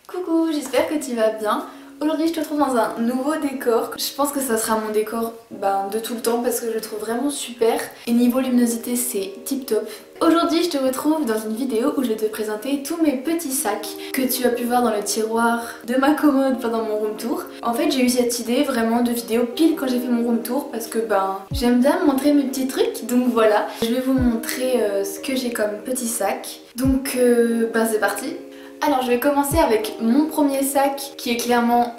Coucou, j'espère que tu vas bien. Aujourd'hui je te retrouve dans un nouveau décor. Je pense que ça sera mon décor de tout le temps parce que je le trouve vraiment super. Et niveau luminosité c'est tip top. Aujourd'hui je te retrouve dans une vidéo où je vais te présenter tous mes petits sacs que tu as pu voir dans le tiroir de ma commode pendant mon room tour. En fait j'ai eu cette idée vraiment de vidéo pile quand j'ai fait mon room tour parce que j'aime bien montrer mes petits trucs. Donc voilà, je vais vous montrer ce que j'ai comme petit sac. Donc c'est parti. Alors je vais commencer avec mon premier sac qui est clairement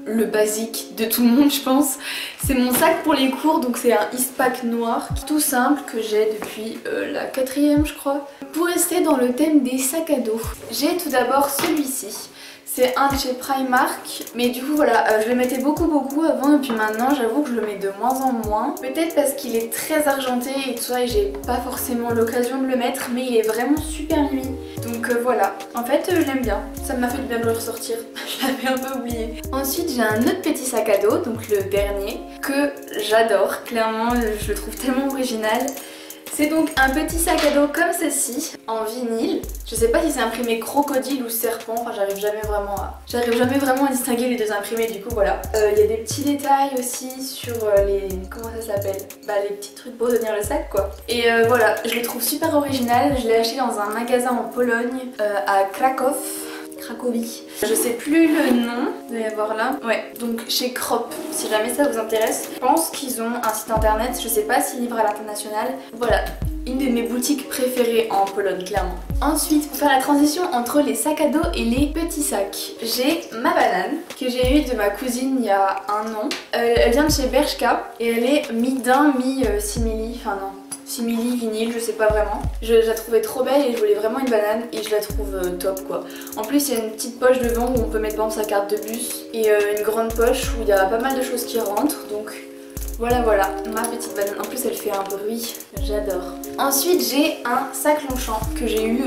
le basique de tout le monde je pense. C'est mon sac pour les cours, donc c'est un Eastpak noir tout simple que j'ai depuis la 4e je crois. Pour rester dans le thème des sacs à dos, j'ai tout d'abord celui-ci. C'est un de chez Primark, mais du coup voilà, je le mettais beaucoup avant et puis maintenant j'avoue que je le mets de moins en moins. Peut-être parce qu'il est très argenté et tout ça et j'ai pas forcément l'occasion de le mettre, mais il est vraiment super nuit. Donc voilà, en fait je l'aime bien, ça m'a fait du bien de le ressortir, je l'avais un peu oublié. Ensuite j'ai un autre petit sac à dos, donc le dernier, que j'adore, clairement je le trouve tellement original. C'est donc un petit sac à dos comme ceci, en vinyle. Je sais pas si c'est imprimé crocodile ou serpent, enfin j'arrive jamais vraiment à distinguer les deux imprimés, du coup voilà. Il y a des petits détails aussi sur les... comment ça s'appelle? Les petits trucs pour tenir le sac quoi. Et voilà, je le trouve super original, je l'ai acheté dans un magasin en Pologne, à Cracovie. Je sais plus le nom, vous allez voir là. Ouais, donc chez Crop, si jamais ça vous intéresse. Je pense qu'ils ont un site internet, je sais pas s'ils livrent à l'international. Voilà, une de mes boutiques préférées en Pologne, clairement. Ensuite, pour faire la transition entre les sacs à dos et les petits sacs, j'ai ma banane que j'ai eue de ma cousine il y a un an. Elle vient de chez Bershka et elle est mi-daim, mi-simili, enfin non. Simili, vinyle, je sais pas vraiment. Je la trouvais trop belle et je voulais vraiment une banane et je la trouve top quoi. En plus il y a une petite poche devant où on peut mettre sa carte de bus et une grande poche où il y a pas mal de choses qui rentrent, donc voilà ma petite banane. En plus elle fait un bruit, j'adore. Ensuite j'ai un sac Longchamp que j'ai eu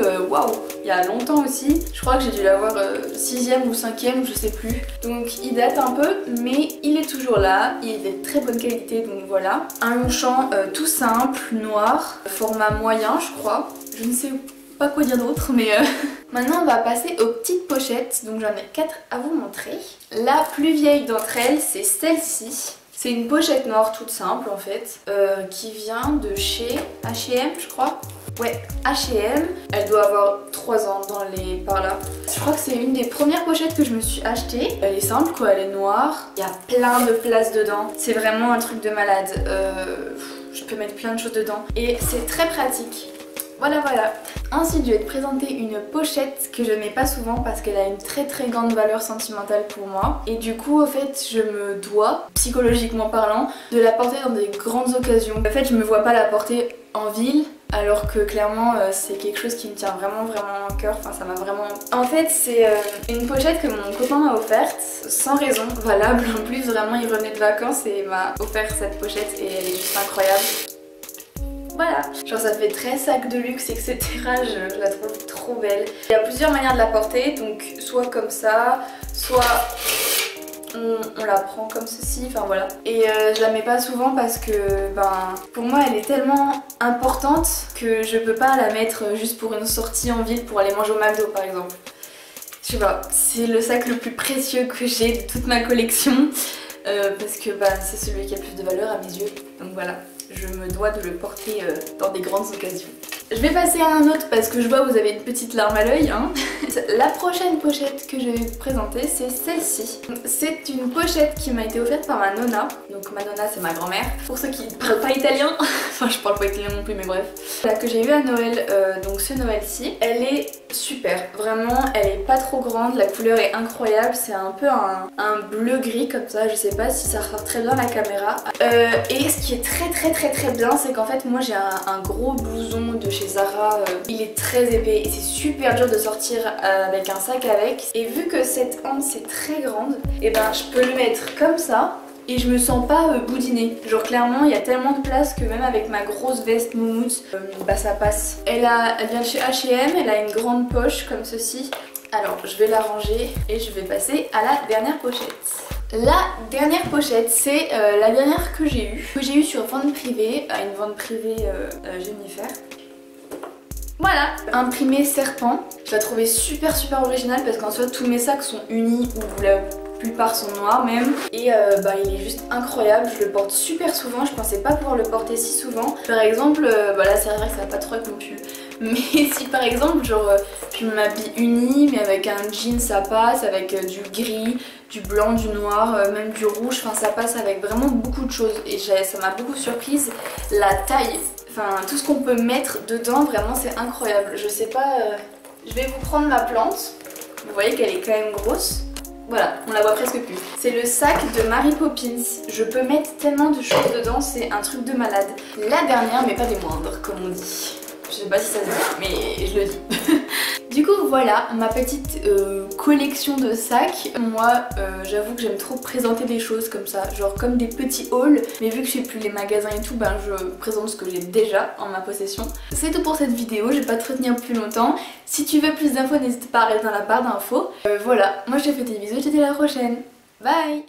il y a longtemps aussi. Je crois que j'ai dû l'avoir 6e ou 5e, je sais plus. Donc il date un peu mais il est toujours là, il est de très bonne qualité, donc voilà. Un Longchamp tout simple, noir, format moyen je crois. Je ne sais pas quoi dire d'autre mais... Maintenant on va passer aux petites pochettes, donc j'en ai 4 à vous montrer. La plus vieille d'entre elles c'est celle-ci. C'est une pochette noire toute simple en fait, qui vient de chez H&M je crois. Ouais, H&M. Elle doit avoir 3 ans par là. Je crois que c'est une des premières pochettes que je me suis achetée. Elle est simple quoi, elle est noire. Il y a plein de place dedans. C'est vraiment un truc de malade. Je peux mettre plein de choses dedans. Et c'est très pratique. Voilà. Ensuite je vais te présenter une pochette que je mets pas souvent parce qu'elle a une très grande valeur sentimentale pour moi. Et du coup en fait je me dois, psychologiquement parlant, de la porter dans des grandes occasions. En fait je me vois pas la porter en ville alors que clairement c'est quelque chose qui me tient vraiment à cœur. Enfin ça m'a vraiment... En fait c'est une pochette que mon copain m'a offerte sans raison valable. En plus vraiment il revenait de vacances et m'a offert cette pochette et elle est juste incroyable. Voilà, genre ça fait très sac de luxe etc, je la trouve trop belle. Il y a plusieurs manières de la porter, donc soit comme ça, soit on la prend comme ceci, enfin voilà. Et je la mets pas souvent parce que pour moi elle est tellement importante que je peux pas la mettre juste pour une sortie en ville pour aller manger au McDo par exemple. Je sais pas, c'est le sac le plus précieux que j'ai de toute ma collection parce que c'est celui qui a le plus de valeur à mes yeux, donc voilà. Je me dois de le porter dans des grandes occasions. Je vais passer à un autre parce que je vois que vous avez une petite larme à l'œil. La prochaine pochette que je vais vous présenter c'est celle-ci. C'est une pochette qui m'a été offerte par ma nonna. Donc ma nonna c'est ma grand-mère. Pour ceux qui ne parlent pas italien, enfin je parle pas italien non plus mais bref. Voilà, que j'ai eu à Noël, donc ce Noël-ci. Elle est super, vraiment elle est pas trop grande, la couleur est incroyable. C'est un peu un bleu gris comme ça, je sais pas si ça ressort très bien la caméra. Et ce qui est très bien c'est qu'en fait moi j'ai un gros blouson de chez Zara, il est très épais et c'est super dur de sortir avec un sac avec. Et vu que cette anse est très grande, et je peux le mettre comme ça et je me sens pas boudinée. Genre clairement il y a tellement de place que même avec ma grosse veste moumoute, ça passe. Elle vient de chez H&M, elle a une grande poche comme ceci. Alors je vais la ranger et je vais passer à la dernière pochette. La dernière pochette, c'est la dernière que j'ai eue sur vente privée, à une vente privée Jennifer. Voilà, imprimé serpent. Je l'ai trouvé super original parce qu'en soit tous mes sacs sont unis ou la plupart sont noirs même. Et il est juste incroyable, je le porte super souvent, je pensais pas pouvoir le porter si souvent. Par exemple, là c'est vrai que ça va pas trop avec mon pull. Mais si par exemple genre je m'habille unie mais avec un jean ça passe, avec du gris, du blanc, du noir, même du rouge, enfin ça passe avec vraiment beaucoup de choses. Et ça m'a beaucoup surprise, la taille. Enfin, tout ce qu'on peut mettre dedans, vraiment c'est incroyable. Je sais pas, je vais vous prendre ma plante. Vous voyez qu'elle est quand même grosse. Voilà, on la voit presque plus. C'est le sac de Mary Poppins. Je peux mettre tellement de choses dedans, c'est un truc de malade. La dernière, mais pas des moindres, comme on dit. Je sais pas si ça se dit, mais je le dis. Du coup voilà ma petite collection de sacs. Moi j'avoue que j'aime trop présenter des choses comme ça, genre comme des petits hauls, mais vu que je sais plus les magasins et tout, je présente ce que j'ai déjà en ma possession. C'est tout pour cette vidéo, je vais pas te retenir plus longtemps. Si tu veux plus d'infos, n'hésite pas à rester dans la barre d'infos. Voilà, moi je te fais des bisous et je te dis à la prochaine. Bye.